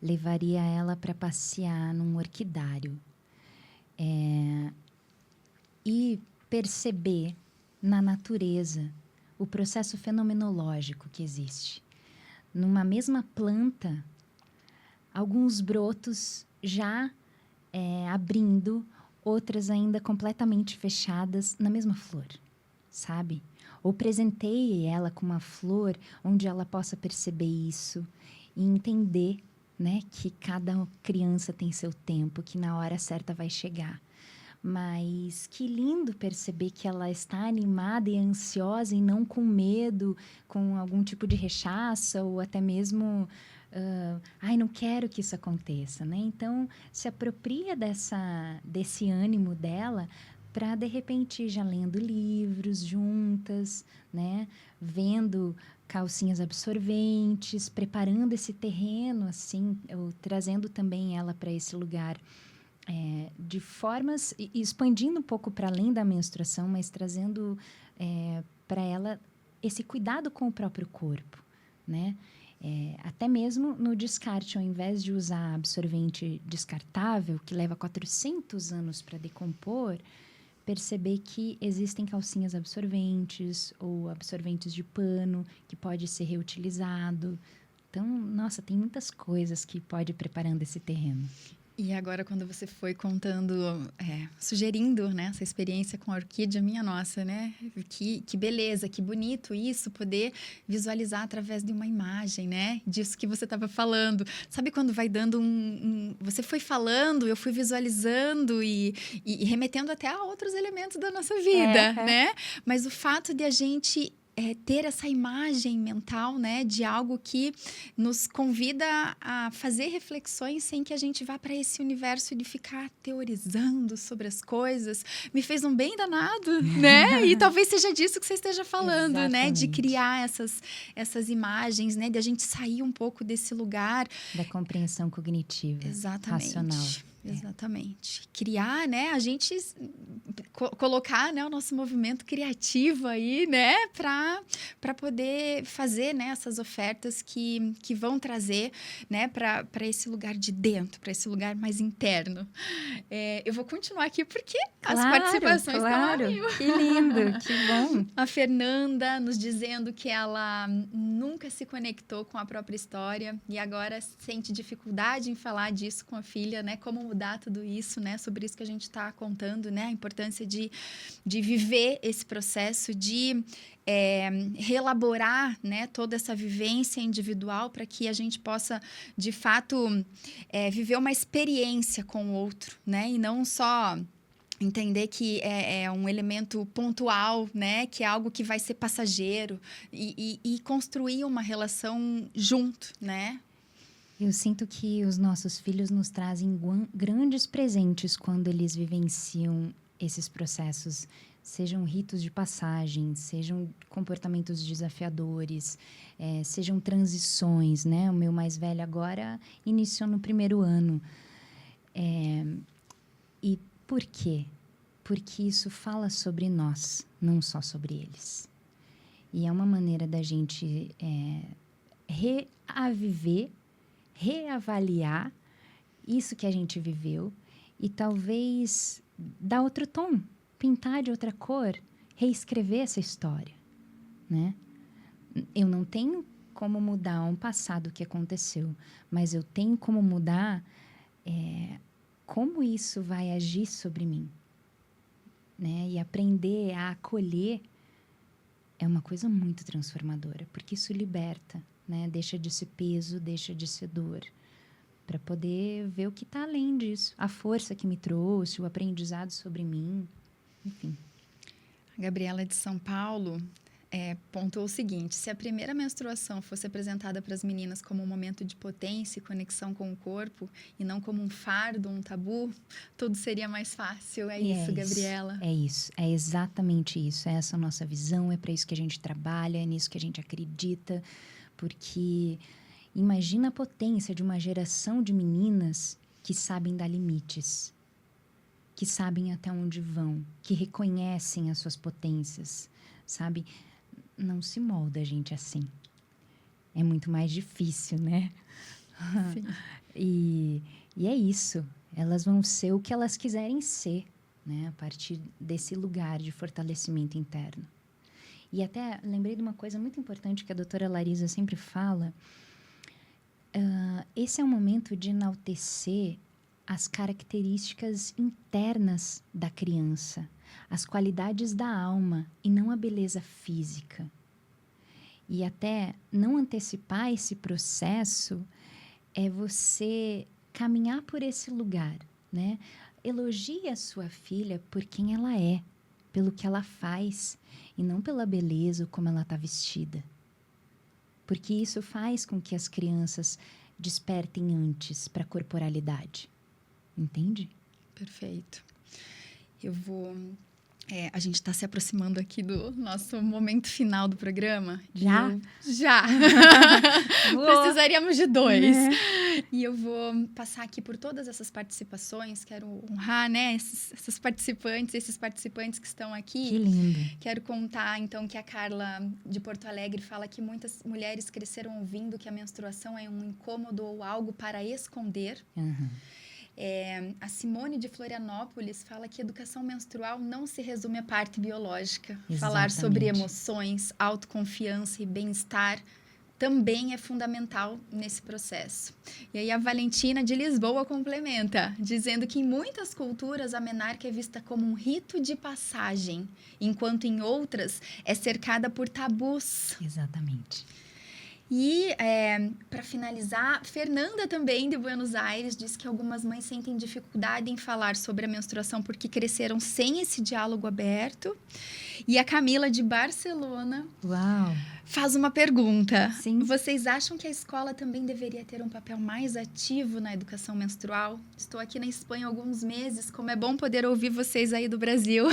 Levaria ela para passear num orquidário. E perceber na natureza o processo fenomenológico que existe. Numa mesma planta, alguns brotos já abrindo, outras ainda completamente fechadas na mesma flor, sabe? Ou presenteie ela com uma flor onde ela possa perceber isso e entender, né, que cada criança tem seu tempo, que na hora certa vai chegar. Mas que lindo perceber que ela está animada e ansiosa e não com medo, com algum tipo de rechaça ou até mesmo não quero que isso aconteça, né? Então, se apropria desse ânimo dela para, de repente, já lendo livros juntas, né? Vendo calcinhas absorventes, preparando esse terreno, assim, ou trazendo também ela para esse lugar de formas, expandindo um pouco para além da menstruação, mas trazendo para ela esse cuidado com o próprio corpo, né? Até mesmo no descarte, ao invés de usar absorvente descartável, que leva 400 anos para decompor, perceber que existem calcinhas absorventes ou absorventes de pano que pode ser reutilizado. Então, nossa, tem muitas coisas que pode ir preparando esse terreno. E agora, quando você foi contando, sugerindo, né, essa experiência com a orquídea, minha nossa, né? Que beleza, que bonito isso, poder visualizar através de uma imagem, né? Disso que você estava falando. Sabe quando vai dando você foi falando, eu fui visualizando e remetendo até a outros elementos da nossa vida, né? Mas o fato de a gente ter essa imagem mental, né, de algo que nos convida a fazer reflexões sem que a gente vá para esse universo de ficar teorizando sobre as coisas, me fez um bem danado, né? E talvez seja disso que você esteja falando, né? De criar essas imagens, né? De a gente sair um pouco desse lugar da compreensão cognitiva, racional. Exatamente. Criar, né? A gente colocar, né, o nosso movimento criativo aí, né? Para poder fazer, né, essas ofertas que vão trazer, né, para esse lugar de dentro, para esse lugar mais interno. Eu vou continuar aqui porque as participações estão a mil. Que lindo, que bom. A Fernanda nos dizendo que ela nunca se conectou com a própria história e agora sente dificuldade em falar disso com a filha, né? Como mudar tudo isso, né? Sobre isso que a gente está contando, né? A importância de viver esse processo, de reelaborar, né, toda essa vivência individual para que a gente possa, de fato, viver uma experiência com o outro, né? E não só entender que é um elemento pontual, né? Que é algo que vai ser passageiro e construir uma relação junto, né? Eu sinto que os nossos filhos nos trazem grandes presentes quando eles vivenciam esses processos, sejam ritos de passagem, sejam comportamentos desafiadores, sejam transições, né? O meu mais velho agora iniciou no 1º ano. E por quê? Porque isso fala sobre nós, não só sobre eles. E é uma maneira da gente reavaliar isso que a gente viveu e talvez dar outro tom, pintar de outra cor, reescrever essa história, né? Eu não tenho como mudar um passado que aconteceu, mas eu tenho como mudar como isso vai agir sobre mim, né? E aprender a acolher é uma coisa muito transformadora, porque isso liberta, né? Deixa de ser peso, deixa de ser dor, para poder ver o que está além disso, a força que me trouxe, o aprendizado sobre mim, enfim. A Gabriela de São Paulo Pontuou o seguinte: se a primeira menstruação fosse apresentada para as meninas como um momento de potência e conexão com o corpo, e não como um fardo, um tabu, tudo seria mais fácil. É isso, Gabriela? É isso, é exatamente isso. É essa a nossa visão, é para isso que a gente trabalha, é nisso que a gente acredita, porque imagina a potência de uma geração de meninas que sabem dar limites, que sabem até onde vão, que reconhecem as suas potências, sabe? Não se molda a gente assim. É muito mais difícil, né? Sim. E é isso. Elas vão ser o que elas quiserem ser, né? A partir desse lugar de fortalecimento interno. E até lembrei de uma coisa muito importante que a doutora Larisa sempre fala. Esse é o momento de enaltecer as características internas da criança, as qualidades da alma e não a beleza física. E até não antecipar esse processo é você caminhar por esse lugar, né? Elogie a sua filha por quem ela é, pelo que ela faz e não pela beleza ou como ela está vestida. Porque isso faz com que as crianças despertem antes para a corporalidade. Entende? Perfeito. Eu vou... a gente está se aproximando aqui do nosso momento final do programa. Já? Já! Precisaríamos de 2. E eu vou passar aqui por todas essas participações. Quero honrar, né, esses participantes que estão aqui. Que lindo. Quero contar, então, que a Carla de Porto Alegre fala que muitas mulheres cresceram ouvindo que a menstruação é um incômodo ou algo para esconder. Uhum. A Simone de Florianópolis fala que educação menstrual não se resume à parte biológica. Exatamente. Falar sobre emoções, autoconfiança e bem-estar também é fundamental nesse processo. E aí a Valentina de Lisboa complementa, dizendo que em muitas culturas a menarca é vista como um rito de passagem, enquanto em outras é cercada por tabus. Exatamente. E, para finalizar, Fernanda também, de Buenos Aires, diz que algumas mães sentem dificuldade em falar sobre a menstruação porque cresceram sem esse diálogo aberto. E a Camila, de Barcelona, Uau! faz uma pergunta. Sim. Vocês acham que a escola também deveria ter um papel mais ativo na educação menstrual? Estou aqui na Espanha há alguns meses, como é bom poder ouvir vocês aí do Brasil.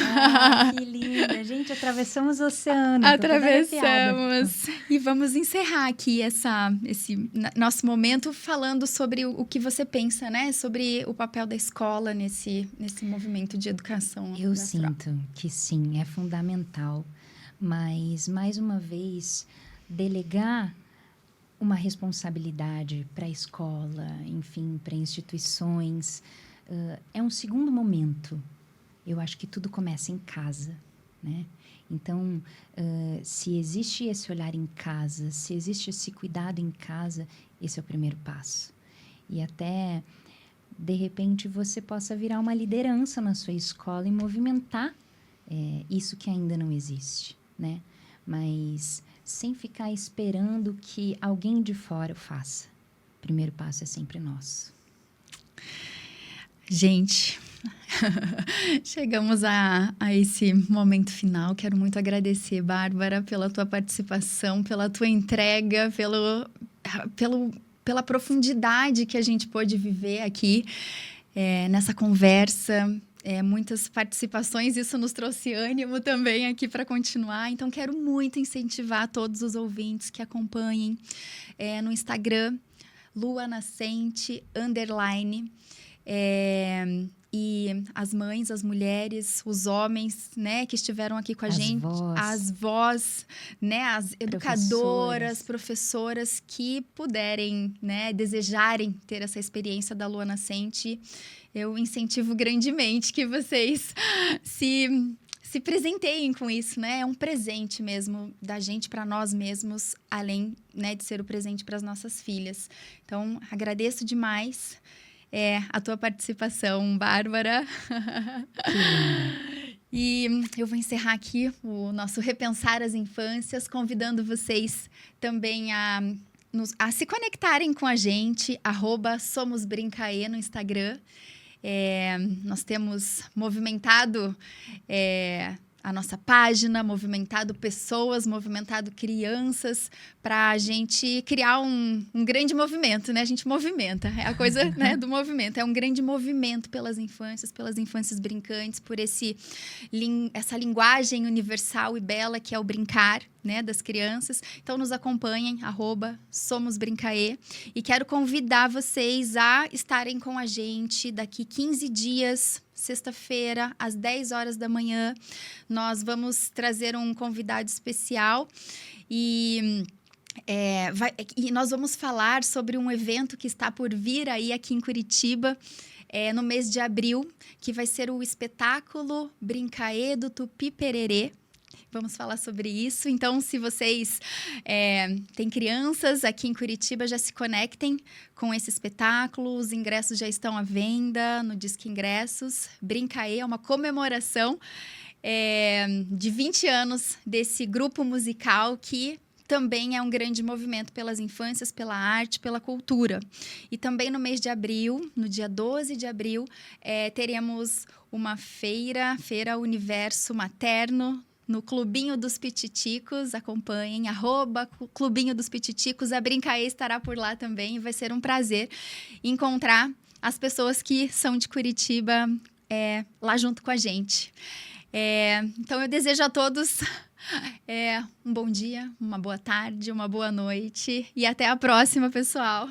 Que linda! Gente, atravessamos o oceano. Atravessamos. E vamos encerrar aqui esse nosso momento falando sobre o que você pensa, né? Sobre o papel da escola nesse movimento de educação. Eu sinto que sim, é fundamental. Mas, mais uma vez, delegar uma responsabilidade para a escola, enfim, para instituições, é um segundo momento. Eu acho que tudo começa em casa, né? Então, se existe esse olhar em casa, se existe esse cuidado em casa, esse é o primeiro passo. E até, de repente, você possa virar uma liderança na sua escola e movimentar isso que ainda não existe, né? Mas sem ficar esperando que alguém de fora o faça. O primeiro passo é sempre nosso. Gente, chegamos a esse momento final. Quero muito agradecer, Bárbara, pela tua participação, pela tua entrega, pela profundidade que a gente pôde viver aqui nessa conversa. Muitas participações, isso nos trouxe ânimo também aqui para continuar. Então, quero muito incentivar todos os ouvintes que acompanhem no Instagram, luanascente_. E as mães, as mulheres, os homens, né, que estiveram aqui com a gente, as vós, né, as educadoras, professoras que puderem, né, desejarem ter essa experiência da Lua Nascente, eu incentivo grandemente que vocês se presenteiem com isso, né? É um presente mesmo da gente para nós mesmos, além, né, de ser o presente para as nossas filhas. Então, agradeço demais a tua participação, Bárbara. E eu vou encerrar aqui o nosso Repensar as Infâncias, convidando vocês também a se conectarem com a gente, @somosbrincaê no Instagram. Nós temos movimentado a nossa página, movimentado pessoas, movimentado crianças, para a gente criar um grande movimento, né? A gente movimenta, é a coisa, né, do movimento. É um grande movimento pelas infâncias brincantes, por essa linguagem universal e bela que é o brincar, né, das crianças. Então, nos acompanhem, @SomosBrincaê. E quero convidar vocês a estarem com a gente daqui 15 dias, sexta-feira, às 10 horas da manhã. Nós vamos trazer um convidado especial e nós vamos falar sobre um evento que está por vir aí aqui em Curitiba, no mês de abril, que vai ser o espetáculo Brincaê do Tupi-Pererê. Vamos falar sobre isso. Então, se vocês têm crianças aqui em Curitiba, já se conectem com esse espetáculo. Os ingressos já estão à venda no Disque Ingressos. Brincaê é uma comemoração de 20 anos desse grupo musical que também é um grande movimento pelas infâncias, pela arte, pela cultura. E também no mês de abril, no dia 12 de abril, teremos uma Feira Universo Materno, no Clubinho dos Pititicos. Acompanhem, @Clubinho dos Pititicos. A Brincaê estará por lá também e vai ser um prazer encontrar as pessoas que são de Curitiba lá junto com a gente. Então, eu desejo a todos um bom dia, uma boa tarde, uma boa noite e até a próxima, pessoal!